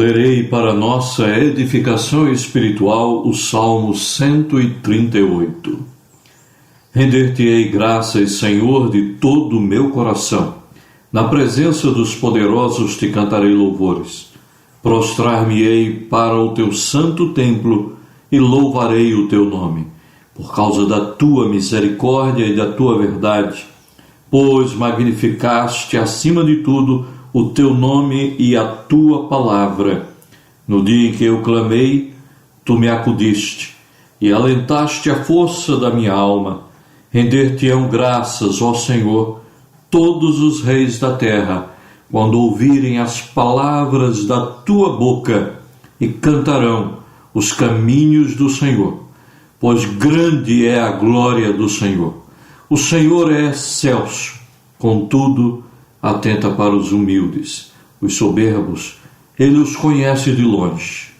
Lerei para nossa edificação espiritual o Salmo 138. Render-te-ei graças, Senhor, de todo o meu coração. Na presença dos poderosos te cantarei louvores. Prostrar-me-ei para o teu santo templo e louvarei o teu nome, por causa da tua misericórdia e da tua verdade, pois magnificaste acima de tudo o teu nome e a tua palavra. No dia em que eu clamei, tu me acudiste e alentaste a força da minha alma. Render-te-ão graças, ó Senhor, todos os reis da terra, quando ouvirem as palavras da tua boca, e cantarão os caminhos do Senhor, pois grande é a glória do Senhor. O Senhor é excelso, contudo, atenta para os humildes. Os soberbos, ele os conhece de longe.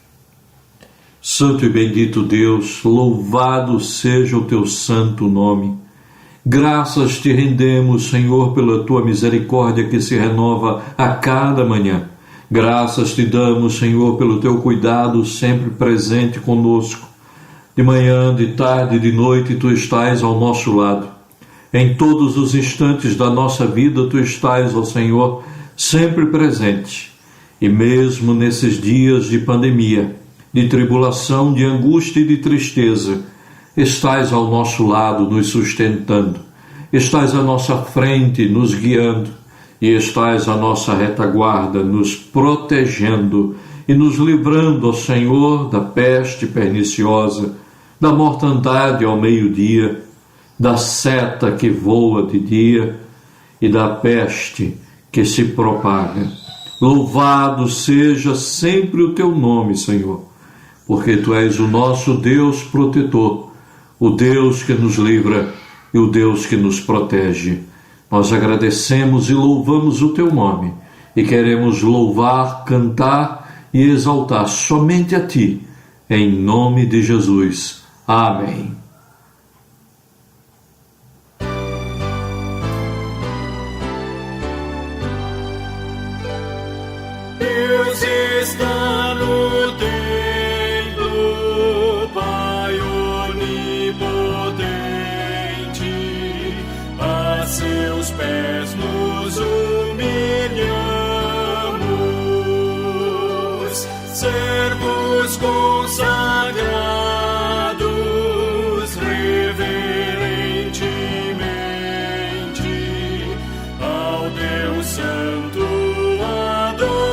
Santo e bendito Deus, louvado seja o teu santo nome. Graças te rendemos, Senhor, pela tua misericórdia que se renova a cada manhã. Graças te damos, Senhor, pelo teu cuidado sempre presente conosco. De manhã, de tarde, de noite, tu estás ao nosso lado. Em todos os instantes da nossa vida, tu estás, ó Senhor, sempre presente. E mesmo nesses dias de pandemia, de tribulação, de angústia e de tristeza, estás ao nosso lado, nos sustentando. Estás à nossa frente, nos guiando. E estás à nossa retaguarda, nos protegendo e nos livrando, ó Senhor, da peste perniciosa, da mortandade ao meio-dia, da seta que voa de dia e da peste que se propaga. Louvado seja sempre o teu nome, Senhor, porque tu és o nosso Deus protetor, o Deus que nos livra e o Deus que nos protege. Nós agradecemos e louvamos o teu nome e queremos louvar, cantar e exaltar somente a ti, em nome de Jesus. Amém. Deus está no templo, Pai onipotente, a seus pés nos humilhamos, servos consagrados, reverentemente ao Deus Santo adoramos.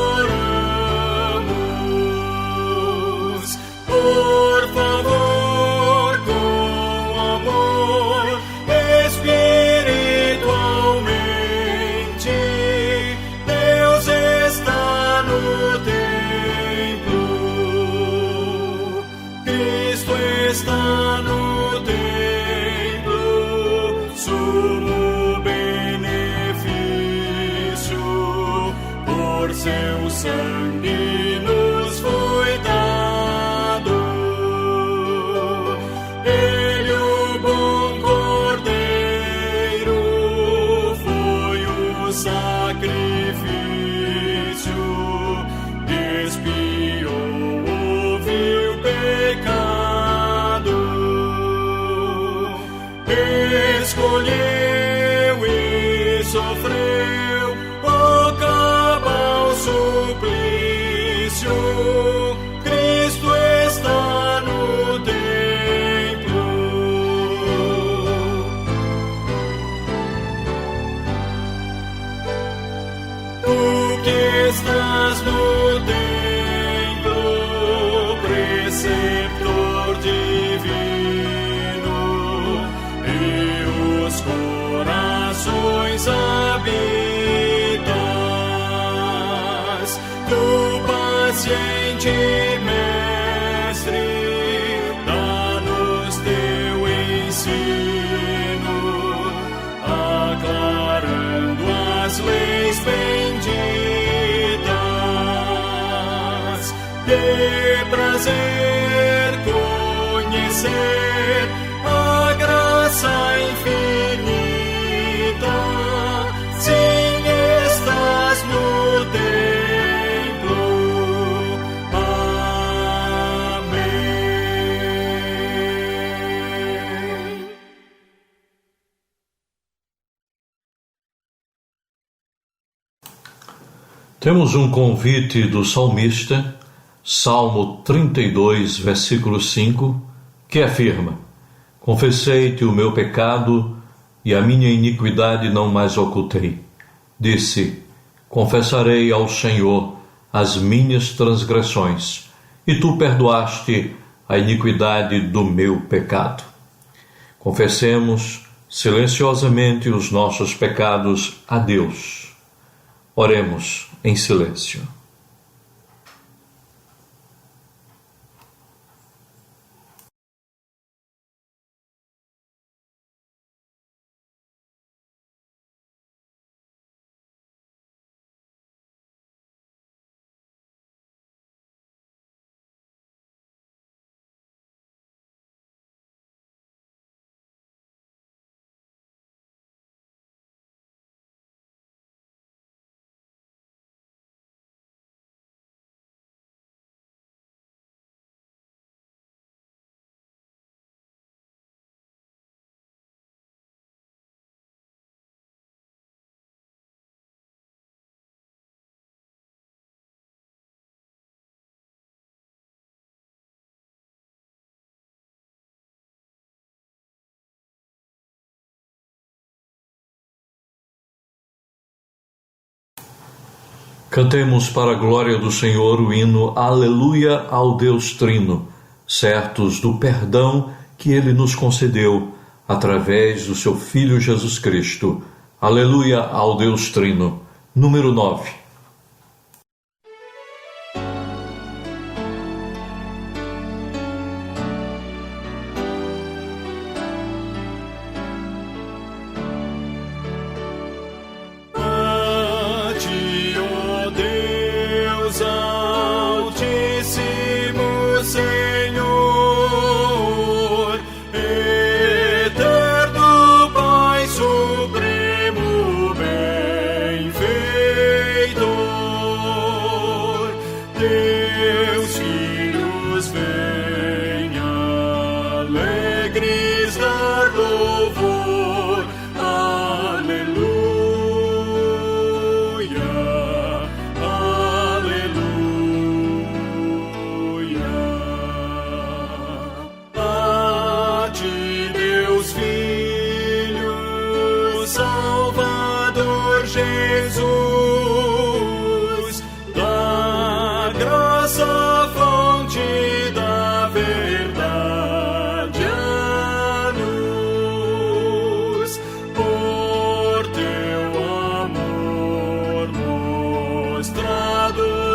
Por favor, com amor, espiritualmente, Deus está no templo, Cristo está no templo, sumo benefício, por seu sangue nos foi dado. Ele, o bom Cordeiro, foi o sacrifício, expiou o vil pecado, escolheu e sofreu o cabal suplício. Cristo está no templo. Tu que estás no templo, preceptor divino, e os corações habitas, tu paciente mestre, dá-nos teu ensino, aclarando as leis benditas. De prazer conhecer a graça infinita, sim, estás no templo. Temos um convite do salmista, Salmo 32, versículo 5, que afirma: Confessei-te o meu pecado e a minha iniquidade não mais ocultei. Disse: Confessarei ao Senhor as minhas transgressões, e tu perdoaste a iniquidade do meu pecado. Confessemos silenciosamente os nossos pecados a Deus. Oremos em silêncio. Cantemos para a glória do Senhor o hino Aleluia ao Deus Trino, certos do perdão que Ele nos concedeu através do seu Filho Jesus Cristo. Aleluia ao Deus Trino. Número 9.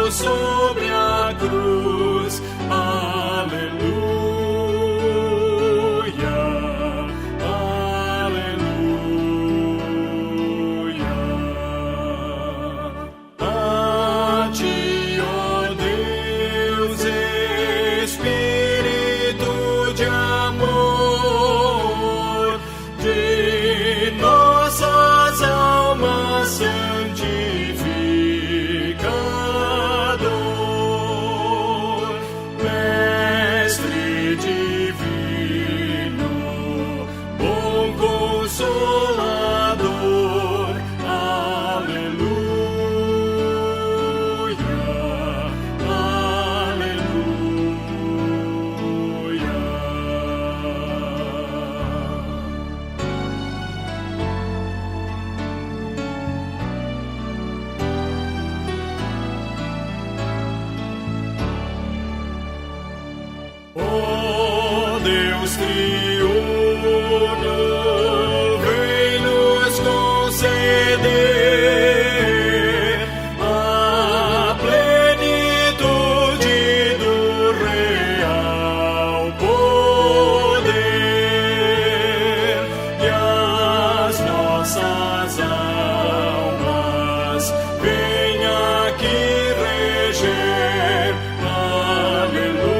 Sobre a cruz, aleluia, aleluia. A ti, ó Deus, Espírito de amor, de nossas almas santificadas. Oh Deus triuno, vem nos conceder a plenitude do real poder e as nossas almas venha aqui reger. Aleluia.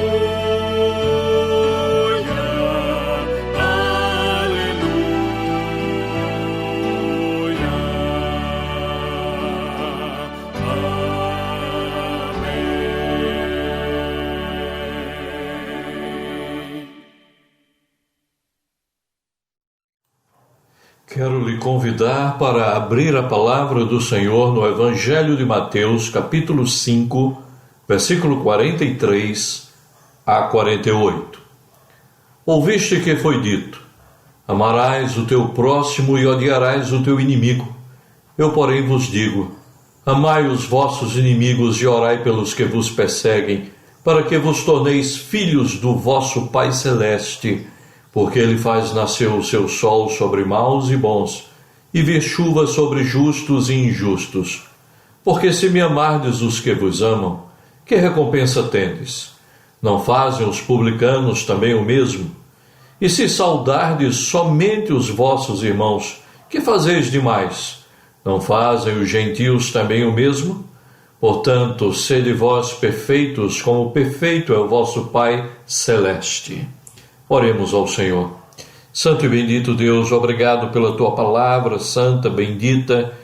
Quero lhe convidar para abrir a palavra do Senhor no Evangelho de Mateus, capítulo 5, versículo 43 a 48. Ouviste que foi dito: amarás o teu próximo e odiarás o teu inimigo. Eu, porém, vos digo: amai os vossos inimigos e orai pelos que vos perseguem, para que vos torneis filhos do vosso Pai Celeste, porque ele faz nascer o seu sol sobre maus e bons, e vir chuva sobre justos e injustos. Porque se me amardes os que vos amam, que recompensa tendes? Não fazem os publicanos também o mesmo? E se saudardes somente os vossos irmãos, que fazeis demais? Não fazem os gentios também o mesmo? Portanto, sede vós perfeitos, como perfeito é o vosso Pai Celeste. Oremos ao Senhor. Santo e bendito Deus, obrigado pela Tua palavra santa, bendita,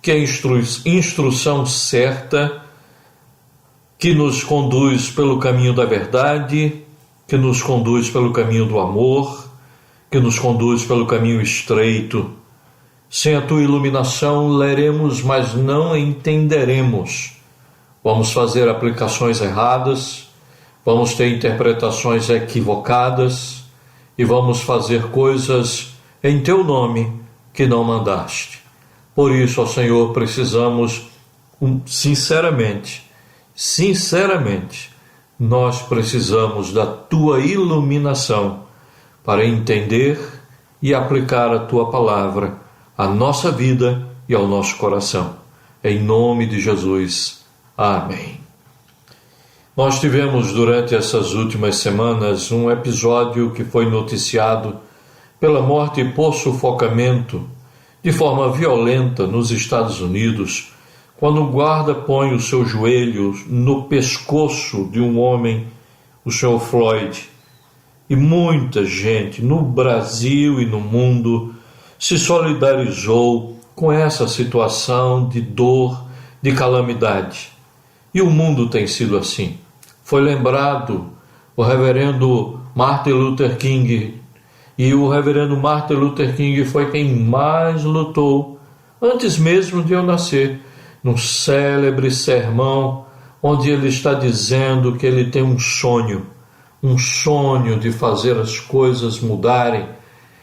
que é instrução certa, que nos conduz pelo caminho da verdade, que nos conduz pelo caminho do amor, que nos conduz pelo caminho estreito. Sem a Tua iluminação, leremos, mas não entenderemos. Vamos fazer aplicações erradas, vamos ter interpretações equivocadas e vamos fazer coisas em Teu nome que não mandaste. Por isso, ó Senhor, precisamos, sinceramente, nós precisamos da Tua iluminação para entender e aplicar a Tua palavra à nossa vida e ao nosso coração. Em nome de Jesus. Amém. Nós tivemos durante essas últimas semanas um episódio que foi noticiado pela morte por sufocamento de forma violenta nos Estados Unidos, quando um guarda põe o seu joelho no pescoço de um homem, o Sr. Floyd. E muita gente no Brasil e no mundo se solidarizou com essa situação de dor, de calamidade. E o mundo tem sido assim. Foi lembrado o reverendo Martin Luther King, e o reverendo Martin Luther King foi quem mais lutou, antes mesmo de eu nascer, num célebre sermão, onde ele está dizendo que ele tem um sonho de fazer as coisas mudarem,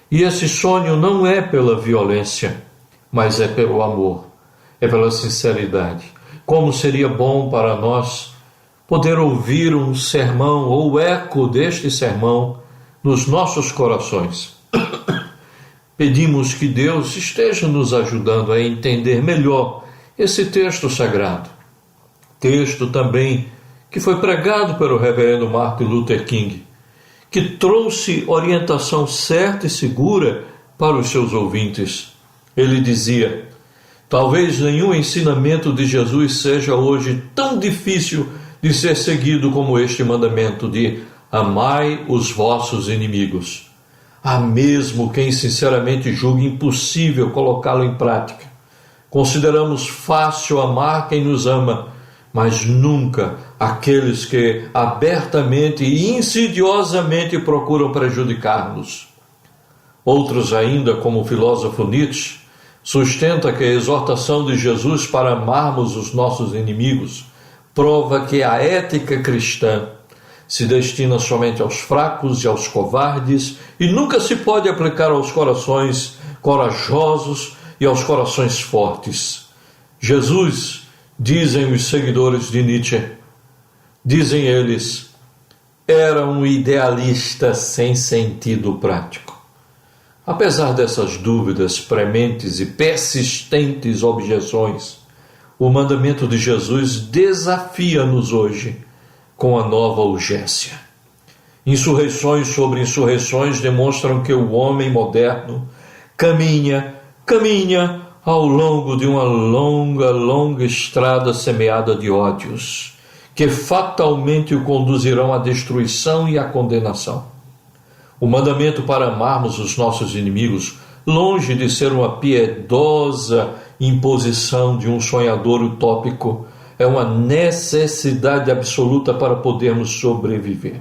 e esse sonho não é pela violência, mas é pelo amor, é pela sinceridade. Como seria bom para nós poder ouvir um sermão ou o eco deste sermão nos nossos corações. Pedimos que Deus esteja nos ajudando a entender melhor esse texto sagrado. Texto também que foi pregado pelo reverendo Martin Luther King, que trouxe orientação certa e segura para os seus ouvintes. Ele dizia: talvez nenhum ensinamento de Jesus seja hoje tão difícil de ser seguido como este mandamento de amai os vossos inimigos. Há mesmo quem sinceramente julgue impossível colocá-lo em prática. Consideramos fácil amar quem nos ama, mas nunca aqueles que abertamente e insidiosamente procuram prejudicar-nos. Outros ainda, como o filósofo Nietzsche, sustenta que a exortação de Jesus para amarmos os nossos inimigos prova que a ética cristã se destina somente aos fracos e aos covardes e nunca se pode aplicar aos corações corajosos e aos corações fortes. Jesus, dizem os seguidores de Nietzsche, dizem eles, era um idealista sem sentido prático. Apesar dessas dúvidas prementes e persistentes objeções, o mandamento de Jesus desafia-nos hoje com a nova urgência. Insurreições sobre insurreições demonstram que o homem moderno caminha ao longo de uma longa estrada semeada de ódios, que fatalmente o conduzirão à destruição e à condenação. O mandamento para amarmos os nossos inimigos, longe de ser uma piedosa imposição de um sonhador utópico, é uma necessidade absoluta para podermos sobreviver.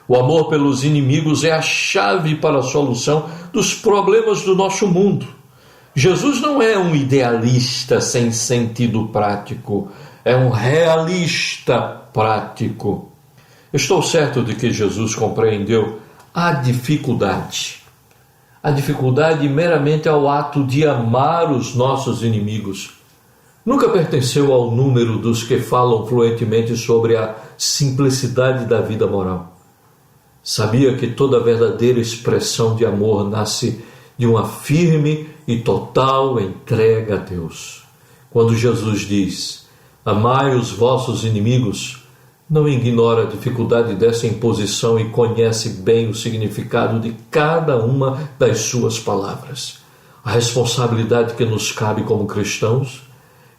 O amor pelos inimigos é a chave para a solução dos problemas do nosso mundo. Jesus não é um idealista sem sentido prático, é um realista prático. Estou certo de que Jesus compreendeu a dificuldade. A dificuldade meramente ao ato de amar os nossos inimigos. Nunca pertenceu ao número dos que falam fluentemente sobre a simplicidade da vida moral. Sabia que toda verdadeira expressão de amor nasce de uma firme e total entrega a Deus. Quando Jesus diz: amai os vossos inimigos, não ignora a dificuldade dessa imposição e conhece bem o significado de cada uma das suas palavras. A responsabilidade que nos cabe como cristãos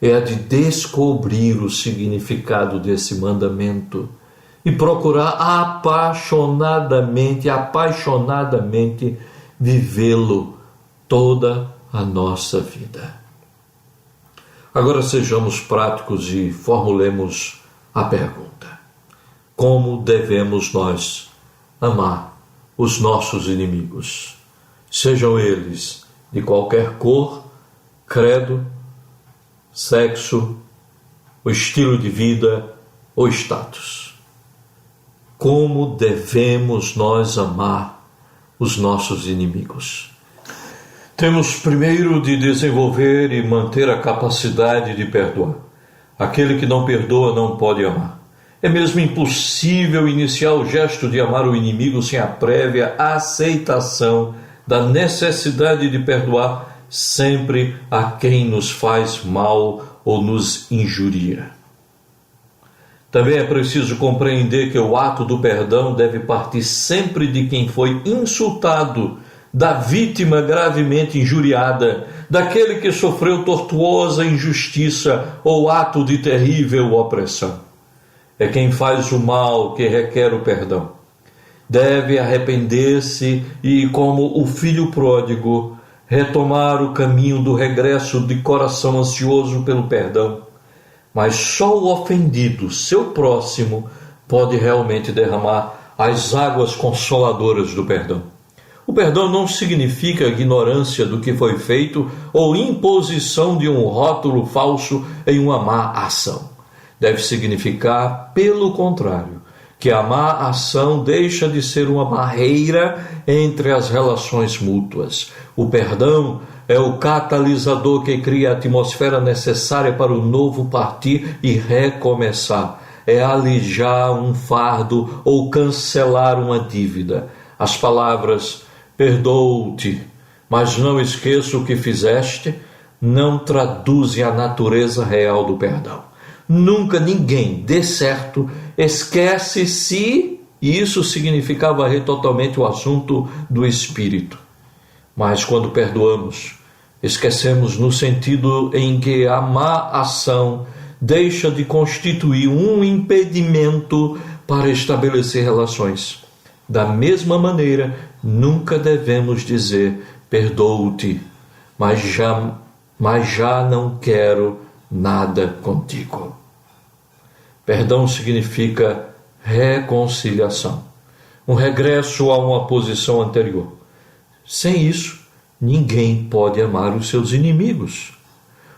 é a de descobrir o significado desse mandamento e procurar apaixonadamente vivê-lo toda a nossa vida. Agora sejamos práticos e formulemos a pergunta: como devemos nós amar os nossos inimigos, sejam eles de qualquer cor, credo, sexo, o estilo de vida ou status? Como devemos nós amar os nossos inimigos? Temos primeiro de desenvolver e manter a capacidade de perdoar. Aquele que não perdoa não pode amar. É mesmo impossível iniciar o gesto de amar o inimigo sem a prévia aceitação da necessidade de perdoar sempre a quem nos faz mal ou nos injuria. Também é preciso compreender que o ato do perdão deve partir sempre de quem foi insultado, da vítima gravemente injuriada, daquele que sofreu tortuosa injustiça ou ato de terrível opressão. É quem faz o mal que requer o perdão. Deve arrepender-se e, como o filho pródigo, retomar o caminho do regresso de coração ansioso pelo perdão. Mas só o ofendido, seu próximo, pode realmente derramar as águas consoladoras do perdão. O perdão não significa ignorância do que foi feito ou imposição de um rótulo falso em uma má ação. Deve significar, pelo contrário, que a má ação deixa de ser uma barreira entre as relações mútuas. O perdão é o catalisador que cria a atmosfera necessária para o novo partir e recomeçar. É alijar um fardo ou cancelar uma dívida. As palavras "perdoo-te, mas não esqueça o que fizeste" não traduzem a natureza real do perdão. Nunca ninguém, de certo, esquece se isso significa varrer totalmente o assunto do espírito. Mas quando perdoamos, esquecemos no sentido em que a má ação deixa de constituir um impedimento para estabelecer relações. Da mesma maneira, nunca devemos dizer "perdoo-te, mas já não quero nada contigo". Perdão significa reconciliação, um regresso a uma posição anterior. Sem isso, ninguém pode amar os seus inimigos.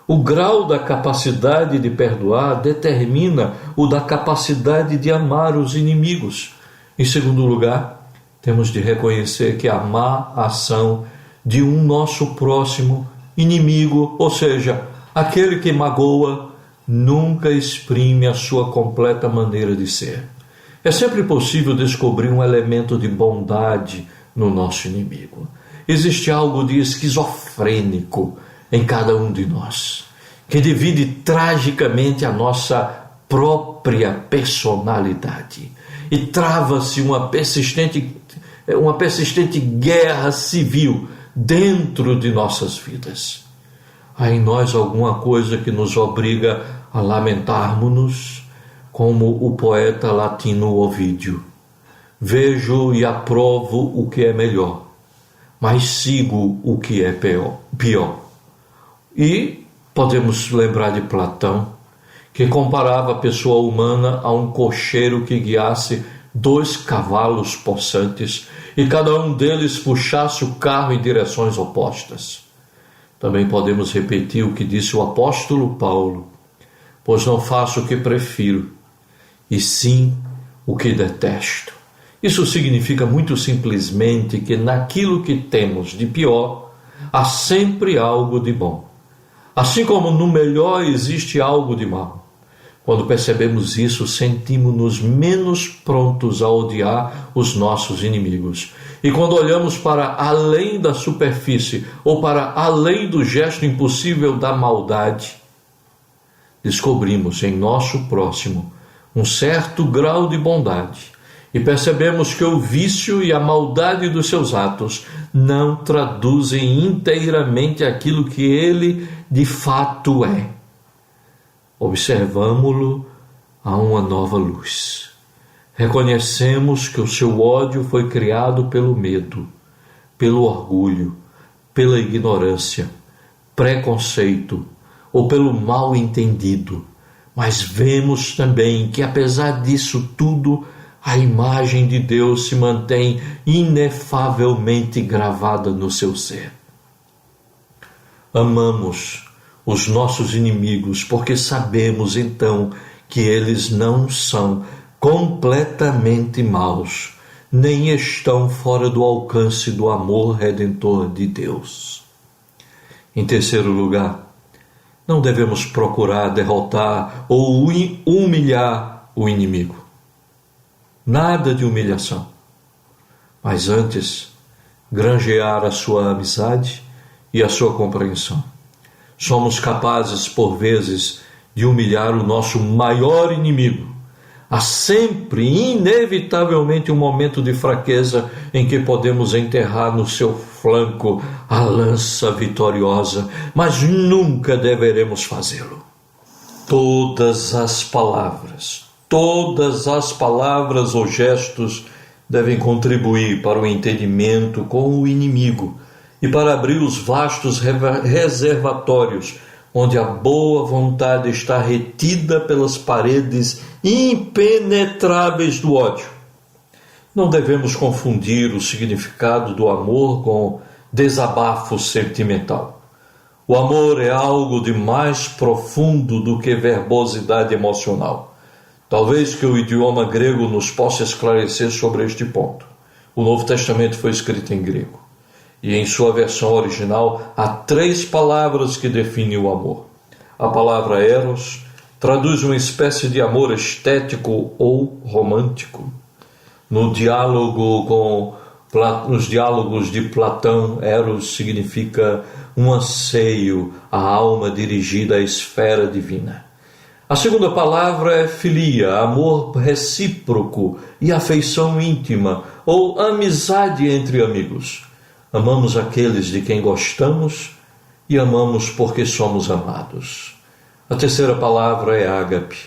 O grau da capacidade de perdoar determina o da capacidade de amar os inimigos. Em segundo lugar, temos de reconhecer que a má ação de um nosso próximo inimigo, ou seja, aquele que magoa, nunca exprime a sua completa maneira de ser. É sempre possível descobrir um elemento de bondade no nosso inimigo. Existe algo de esquizofrênico em cada um de nós, que divide tragicamente a nossa própria personalidade e trava-se uma persistente guerra civil dentro de nossas vidas. Há em nós alguma coisa que nos obriga a lamentarmos-nos, como o poeta latino Ovídio. Vejo e aprovo o que é melhor, mas sigo o que é pior. E podemos lembrar de Platão, que comparava a pessoa humana a um cocheiro que guiasse 2 cavalos possantes e cada um deles puxasse o carro em direções opostas. Também podemos repetir o que disse o apóstolo Paulo: pois não faço o que prefiro, e sim o que detesto. Isso significa muito simplesmente que naquilo que temos de pior, há sempre algo de bom. Assim como no melhor existe algo de mal. Quando percebemos isso, sentimos-nos menos prontos a odiar os nossos inimigos. E quando olhamos para além da superfície ou para além do gesto impossível da maldade, descobrimos em nosso próximo um certo grau de bondade e percebemos que o vício e a maldade dos seus atos não traduzem inteiramente aquilo que ele de fato é. Observamo-lo a uma nova luz. Reconhecemos que o seu ódio foi criado pelo medo, pelo orgulho, pela ignorância, preconceito ou pelo mal entendido. Mas vemos também que, apesar disso tudo, a imagem de Deus se mantém inefavelmente gravada no seu ser. Amamos os nossos inimigos porque sabemos então que eles não são completamente maus, nem estão fora do alcance do amor redentor de Deus. Em terceiro lugar, não devemos procurar derrotar ou humilhar o inimigo. Nada de humilhação, mas antes granjear a sua amizade e a sua compreensão. Somos capazes, por vezes, de humilhar o nosso maior inimigo. Há sempre, inevitavelmente, um momento de fraqueza em que podemos enterrar no seu flanco a lança vitoriosa, mas nunca deveremos fazê-lo. Todas as palavras ou gestos devem contribuir para o entendimento com o inimigo e para abrir os vastos reservatórios onde a boa vontade está retida pelas paredes impenetráveis do ódio. Não devemos confundir o significado do amor com desabafo sentimental. O amor é algo de mais profundo do que verbosidade emocional. Talvez que o idioma grego nos possa esclarecer sobre este ponto. O Novo Testamento foi escrito em grego. E em sua versão original há 3 palavras que definem o amor. A palavra eros traduz uma espécie de amor estético ou romântico. Nos diálogos de Platão, eros significa um anseio, a alma dirigida à esfera divina. A segunda palavra é filia, amor recíproco e afeição íntima, ou amizade entre amigos. Amamos aqueles de quem gostamos e amamos porque somos amados. A terceira palavra é ágape,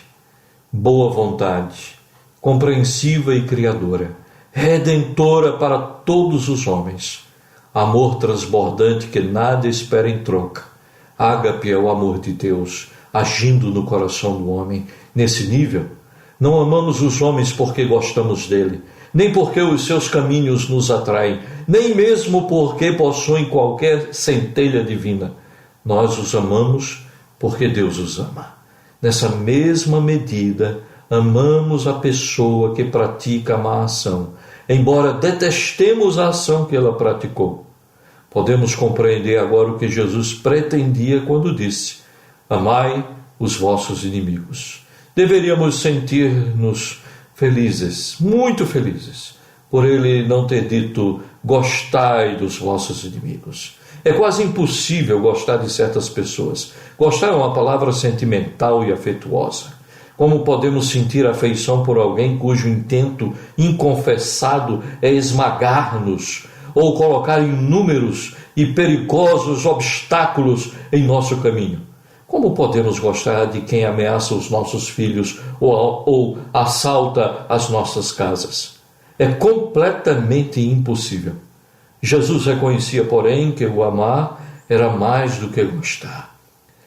boa vontade, compreensiva e criadora, redentora para todos os homens. Amor transbordante que nada espera em troca. Ágape é o amor de Deus, agindo no coração do homem. Nesse nível, não amamos os homens porque gostamos dele, nem porque os seus caminhos nos atraem, nem mesmo porque possuem qualquer centelha divina. Nós os amamos porque Deus os ama. Nessa mesma medida, amamos a pessoa que pratica a má ação, embora detestemos a ação que ela praticou. Podemos compreender agora o que Jesus pretendia quando disse: amai os vossos inimigos. Deveríamos sentir-nos felizes, muito felizes, por ele não ter dito: gostai dos vossos inimigos. É quase impossível gostar de certas pessoas. Gostar é uma palavra sentimental e afetuosa. Como podemos sentir afeição por alguém cujo intento inconfessado é esmagar-nos ou colocar inúmeros e perigosos obstáculos em nosso caminho? Como podemos gostar de quem ameaça os nossos filhos ou assalta as nossas casas? É completamente impossível. Jesus reconhecia, porém, que o amar era mais do que gostar.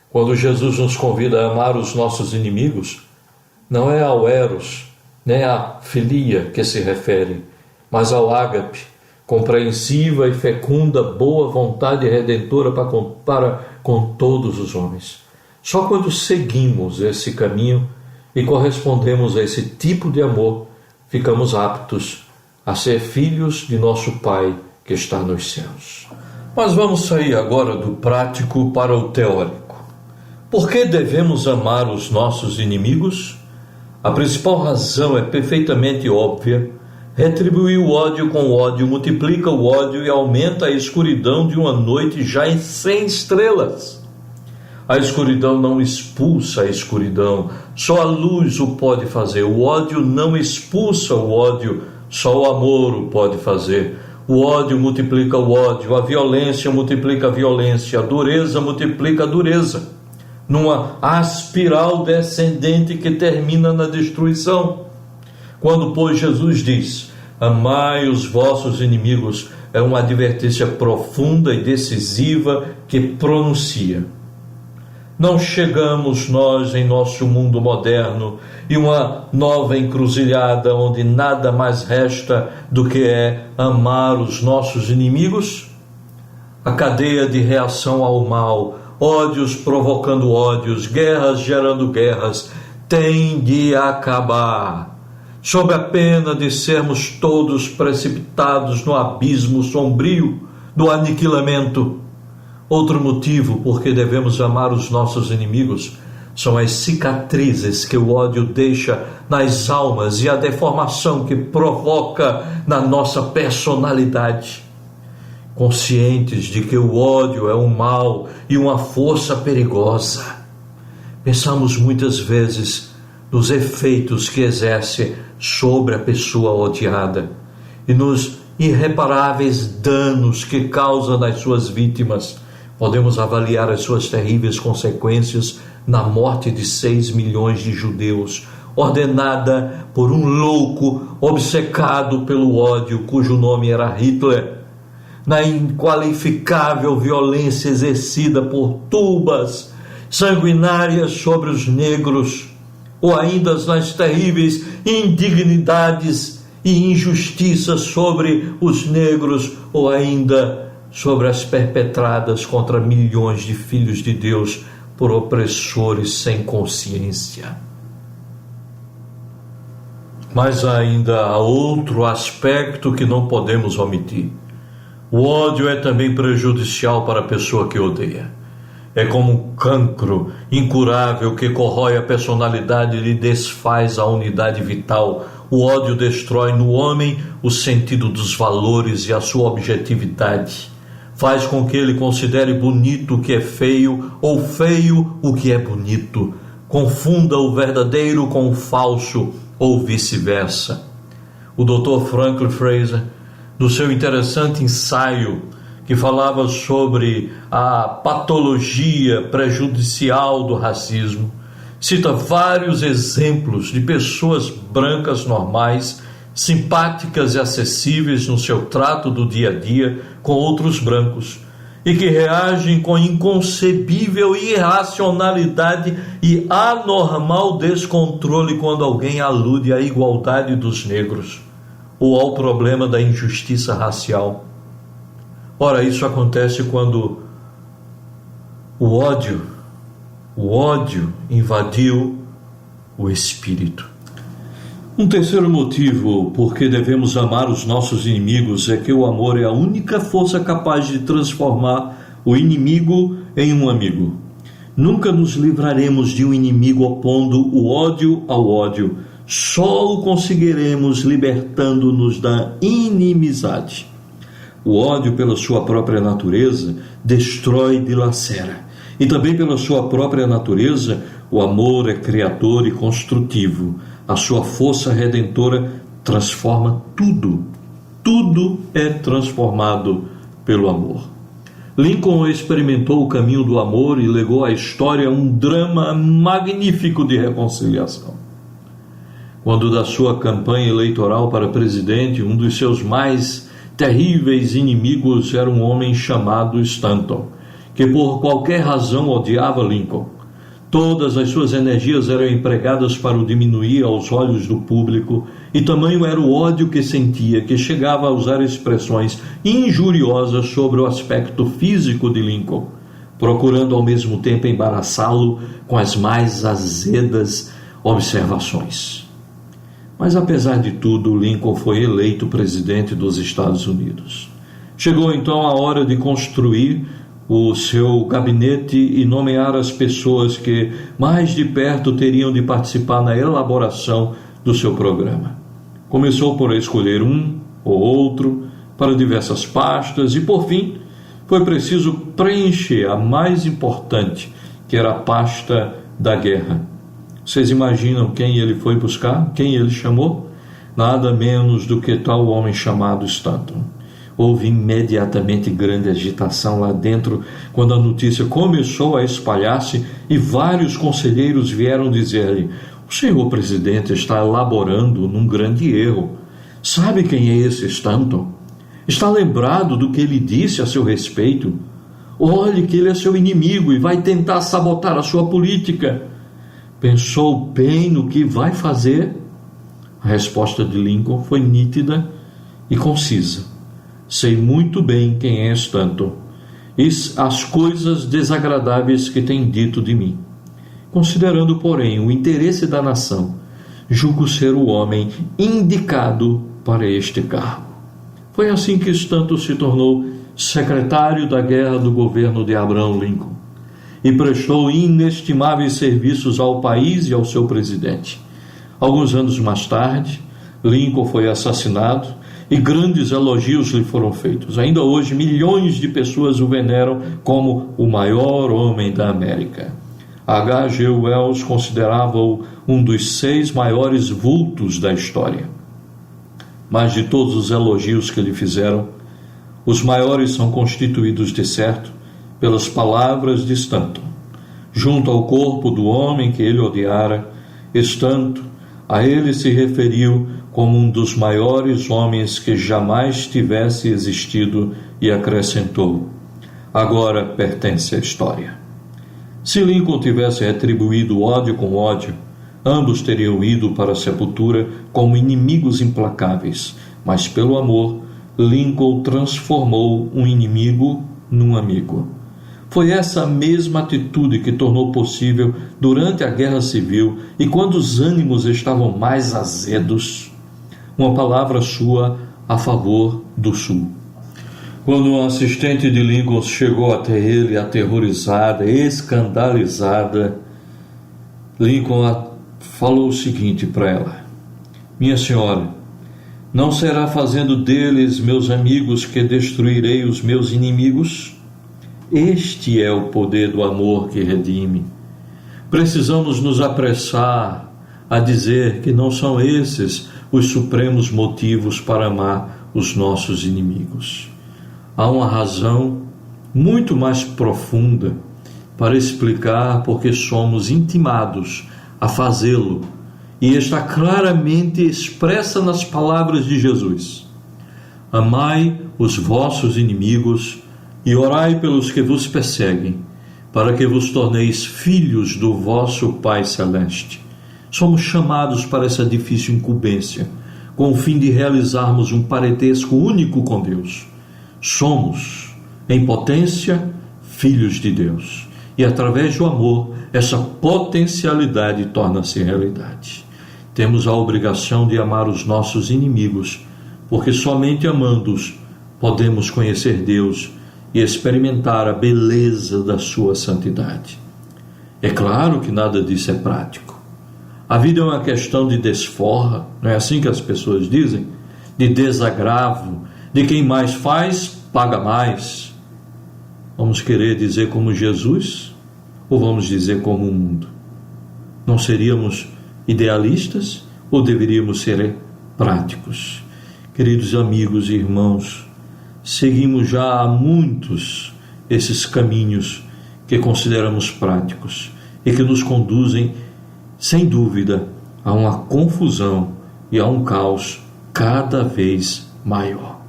Quando Jesus nos convida a amar os nossos inimigos, não é ao eros, nem à filia que se refere, mas ao ágape, compreensiva e fecunda boa vontade redentora para com todos os homens. Só quando seguimos esse caminho e correspondemos a esse tipo de amor, ficamos aptos a ser filhos de nosso Pai que está nos céus. Mas vamos sair agora do prático para o teórico. Por que devemos amar os nossos inimigos? A principal razão é perfeitamente óbvia. Retribuir o ódio com ódio multiplica o ódio e aumenta a escuridão de uma noite já em 100 estrelas. A escuridão não expulsa a escuridão, só a luz o pode fazer. O ódio não expulsa o ódio, só o amor o pode fazer. O ódio multiplica o ódio, a violência multiplica a violência, a dureza multiplica a dureza, numa espiral descendente que termina na destruição. Quando, pois, Jesus diz: amai os vossos inimigos, é uma advertência profunda e decisiva que pronuncia. Não chegamos nós em nosso mundo moderno e uma nova encruzilhada onde nada mais resta do que amar os nossos inimigos? A cadeia de reação ao mal, ódios provocando ódios, guerras gerando guerras, tem de acabar, sob a pena de sermos todos precipitados no abismo sombrio do aniquilamento. Outro motivo por que devemos amar os nossos inimigos são as cicatrizes que o ódio deixa nas almas e a deformação que provoca na nossa personalidade. Conscientes de que o ódio é um mal e uma força perigosa, pensamos muitas vezes nos efeitos que exerce sobre a pessoa odiada e nos irreparáveis danos que causa nas suas vítimas. Podemos avaliar as suas terríveis consequências na morte de 6 milhões de judeus, ordenada por um louco obcecado pelo ódio, cujo nome era Hitler, na inqualificável violência exercida por tubas sanguinárias sobre os negros, ou ainda nas terríveis indignidades e injustiças sobre os negros, ou ainda sobre as perpetradas contra milhões de filhos de Deus por opressores sem consciência. Mas ainda há outro aspecto que não podemos omitir. O ódio é também prejudicial para a pessoa que odeia. É como um cancro incurável que corrói a personalidade e lhe desfaz a unidade vital. O ódio destrói no homem o sentido dos valores e a sua objetividade. Faz com que ele considere bonito o que é feio ou feio o que é bonito. Confunda o verdadeiro com o falso ou vice-versa. O Dr. Franklin Fraser, no seu interessante ensaio que falava sobre a patologia prejudicial do racismo, cita vários exemplos de pessoas brancas normais, simpáticas e acessíveis no seu trato do dia a dia com outros brancos e que reagem com inconcebível irracionalidade e anormal descontrole quando alguém alude à igualdade dos negros ou ao problema da injustiça racial. Ora, isso acontece quando o ódio invadiu o espírito. Um terceiro motivo por que devemos amar os nossos inimigos é que o amor é a única força capaz de transformar o inimigo em um amigo. Nunca nos livraremos de um inimigo opondo o ódio ao ódio. Só o conseguiremos libertando-nos da inimizade. O ódio, pela sua própria natureza, destrói e dilacera. E também pela sua própria natureza, o amor é criador e construtivo. A sua força redentora transforma tudo. Tudo é transformado pelo amor. Lincoln experimentou o caminho do amor e legou à história um drama magnífico de reconciliação. Quando da sua campanha eleitoral para presidente, um dos seus mais terríveis inimigos era um homem chamado Stanton, que por qualquer razão odiava Lincoln. Todas as suas energias eram empregadas para o diminuir aos olhos do público, e tamanho era o ódio que sentia, que chegava a usar expressões injuriosas sobre o aspecto físico de Lincoln, procurando ao mesmo tempo embaraçá-lo com as mais azedas observações. Mas apesar de tudo, Lincoln foi eleito presidente dos Estados Unidos. Chegou então a hora de construir o seu gabinete e nomear as pessoas que mais de perto teriam de participar na elaboração do seu programa. Começou por escolher um ou outro para diversas pastas e, por fim, foi preciso preencher a mais importante, que era a pasta da guerra. Vocês imaginam quem ele foi buscar? Quem ele chamou? Nada menos do que tal homem chamado Stanton. Houve imediatamente grande agitação lá dentro quando a notícia começou a espalhar-se e vários conselheiros vieram dizer-lhe: o senhor presidente está elaborando num grande erro. Sabe quem é esse Stanton? Está lembrado do que ele disse a seu respeito? Olhe que ele é seu inimigo e vai tentar sabotar a sua política. Pensou bem no que vai fazer? A resposta de Lincoln foi nítida e concisa. Sei muito bem quem é Stanton e as coisas desagradáveis que tem dito de mim. Considerando, porém, o interesse da nação, julgo ser o homem indicado para este cargo. Foi assim que Stanton se tornou secretário da guerra do governo de Abraham Lincoln e prestou inestimáveis serviços ao país e ao seu presidente. Alguns anos mais tarde, Lincoln foi assassinado e grandes elogios lhe foram feitos. Ainda hoje, milhões de pessoas o veneram como o maior homem da América. H.G. Wells considerava-o um dos 6 maiores vultos da história. Mas de todos os elogios que lhe fizeram, os maiores são constituídos, de certo, pelas palavras de Stanton. Junto ao corpo do homem que ele odiara, Stanton a ele se referiu como um dos maiores homens que jamais tivesse existido e acrescentou: agora pertence à história. Se Lincoln tivesse retribuído ódio com ódio, ambos teriam ido para a sepultura como inimigos implacáveis, mas pelo amor, Lincoln transformou um inimigo num amigo. Foi essa mesma atitude que tornou possível, durante a Guerra Civil e quando os ânimos estavam mais azedos, uma palavra sua a favor do Sul. Quando um assistente de Lincoln chegou até ele, aterrorizada, escandalizada, Lincoln falou o seguinte para ela: minha senhora, não será fazendo deles meus amigos que destruirei os meus inimigos? Este é o poder do amor que redime. Precisamos nos apressar a dizer que não são esses os supremos motivos para amar os nossos inimigos. Há uma razão muito mais profunda para explicar por que somos intimados a fazê-lo, e está claramente expressa nas palavras de Jesus: amai os vossos inimigos e orai pelos que vos perseguem, para que vos torneis filhos do vosso Pai Celeste. Somos chamados para essa difícil incumbência, com o fim de realizarmos um parentesco único com Deus. Somos, em potência, filhos de Deus, e através do amor, essa potencialidade torna-se realidade. Temos a obrigação de amar os nossos inimigos, porque somente amando-os podemos conhecer Deus e experimentar a beleza da sua santidade. É claro que nada disso é prático. A vida é uma questão de desforra, não é assim que as pessoas dizem? De desagravo, de quem mais faz, paga mais. Vamos querer dizer como Jesus ou vamos dizer como o mundo? Não seríamos idealistas ou deveríamos ser práticos? Queridos amigos e irmãos, seguimos já há muitos esses caminhos que consideramos práticos e que nos conduzem, sem dúvida, a uma confusão e a um caos cada vez maior.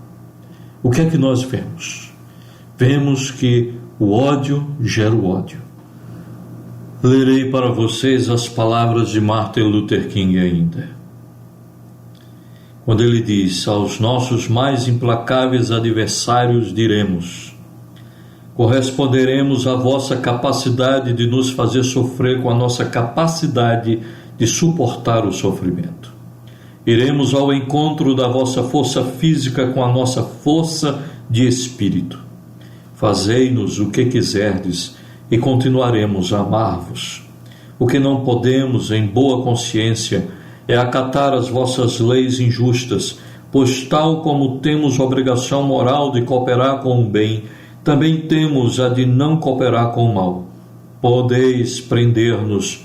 O que é que nós vemos? Vemos que o ódio gera o ódio. Lerei para vocês as palavras de Martin Luther King ainda. Quando ele diz: aos nossos mais implacáveis adversários diremos: corresponderemos à vossa capacidade de nos fazer sofrer com a nossa capacidade de suportar o sofrimento. Iremos ao encontro da vossa força física com a nossa força de espírito. Fazei-nos o que quiserdes e continuaremos a amar-vos. O que não podemos, em boa consciência, é acatar as vossas leis injustas, pois tal como temos obrigação moral de cooperar com o bem, também temos a de não cooperar com o mal. Podeis prender-nos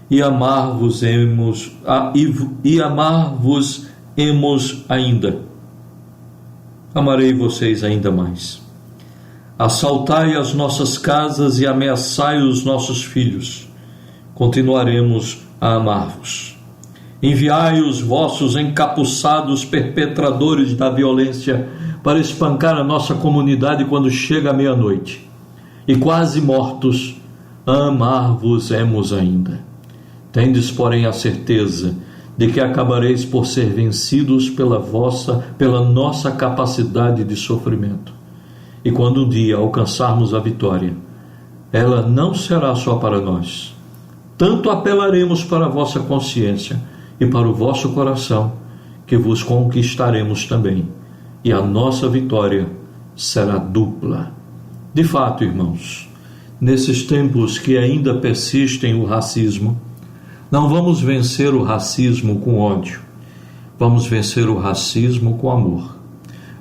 e amar-vos-emos ainda. Amarei vocês ainda mais. Assaltai as nossas casas e ameaçai os nossos filhos. Continuaremos a amar-vos. Enviai os vossos encapuçados perpetradores da violência para espancar a nossa comunidade quando chega a meia-noite. E quase mortos, amar-vos-emos ainda. Tendes, porém, a certeza de que acabareis por ser vencidos pela nossa capacidade de sofrimento. E quando um dia alcançarmos a vitória, ela não será só para nós. Tanto apelaremos para a vossa consciência e para o vosso coração, que vos conquistaremos também, e a nossa vitória será dupla. De fato, irmãos, nesses tempos que ainda persistem o racismo, não vamos vencer o racismo com ódio, vamos vencer o racismo com amor.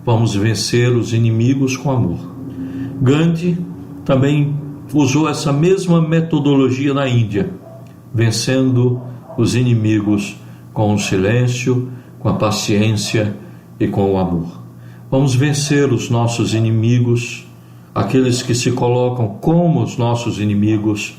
Vamos vencer os inimigos com amor. Gandhi também usou essa mesma metodologia na Índia, vencendo os inimigos com o silêncio, com a paciência e com o amor. Vamos vencer os nossos inimigos, aqueles que se colocam como os nossos inimigos,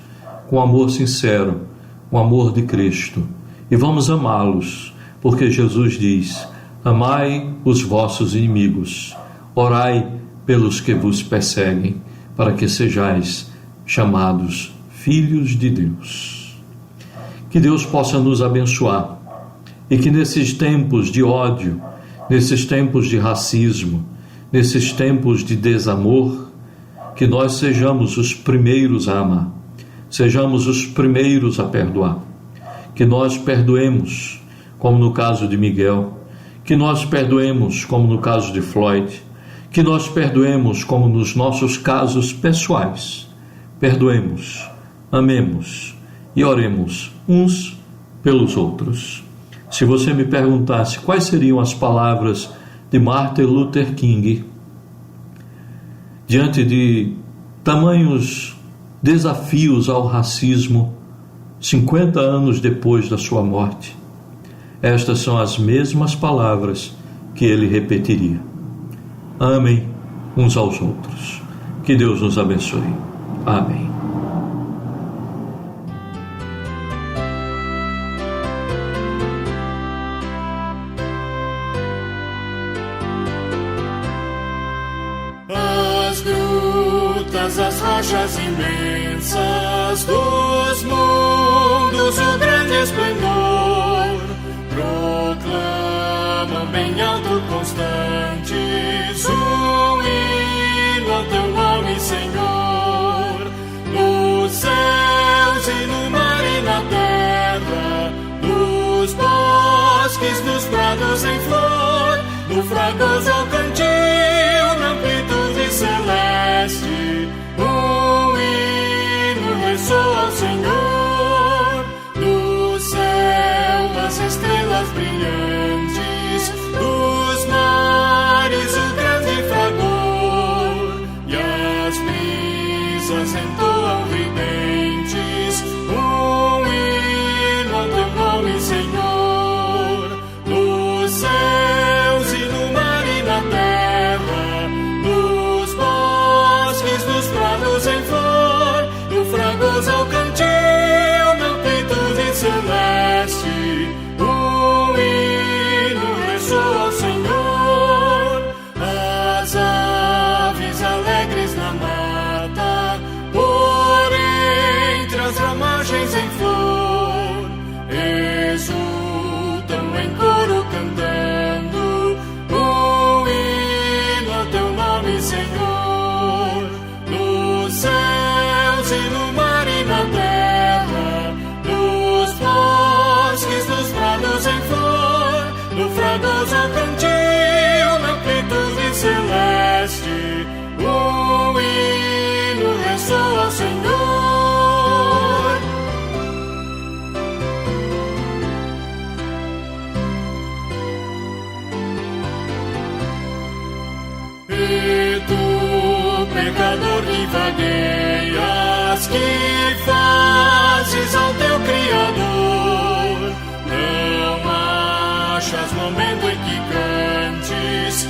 com amor sincero, com amor de Cristo. E vamos amá-los, porque Jesus diz: amai os vossos inimigos, orai pelos que vos perseguem, para que sejais chamados filhos de Deus. Que Deus possa nos abençoar e que nesses tempos de ódio, nesses tempos de racismo, nesses tempos de desamor, que nós sejamos os primeiros a amar, sejamos os primeiros a perdoar, que nós perdoemos, como no caso de Miguel, que nós perdoemos, como no caso de Floyd, que nós perdoemos, como nos nossos casos pessoais. Perdoemos, amemos e oremos uns pelos outros. Se você me perguntasse quais seriam as palavras de Martin Luther King diante de tamanhos desafios ao racismo, 50 anos depois da sua morte, estas são as mesmas palavras que ele repetiria: amem uns aos outros. Que Deus nos abençoe. Amém. As grutas, as rochas imensas dos mundos, o grande esplendor proclamam bem alto constantes um hino ao teu nome, Senhor. Nos céus e no mar e na terra, nos bosques, nos prados em flor, no fragoso ao cantil, na amplitude celeste, um hino ressoa ao Senhor. Do céu as estrelas brilhantes, dos mares o grande fragor, e as brisas entoam ridentes um hino ao teu nome, Senhor. Nos céus e no mar e na terra, tu, pecador que vagueias, que fazes ao teu Criador, não achas momento em que cantes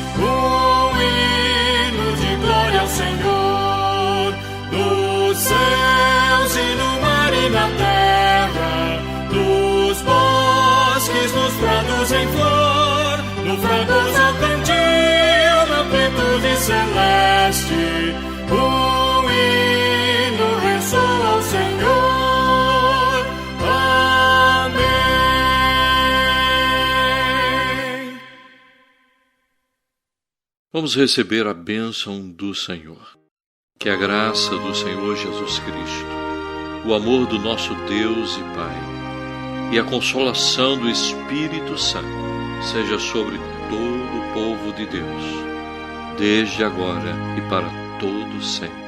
hino de glória ao Senhor, nos céus e no mar e na terra, nos bosques, nos prados em flor, no fragoso cantil, na plenitude celeste, hino ressoa ao Senhor. Amém. Vamos receber a bênção do Senhor. Que a graça do Senhor Jesus Cristo, o amor do nosso Deus e Pai e a consolação do Espírito Santo seja sobre todo o povo de Deus, desde agora e para todo sempre.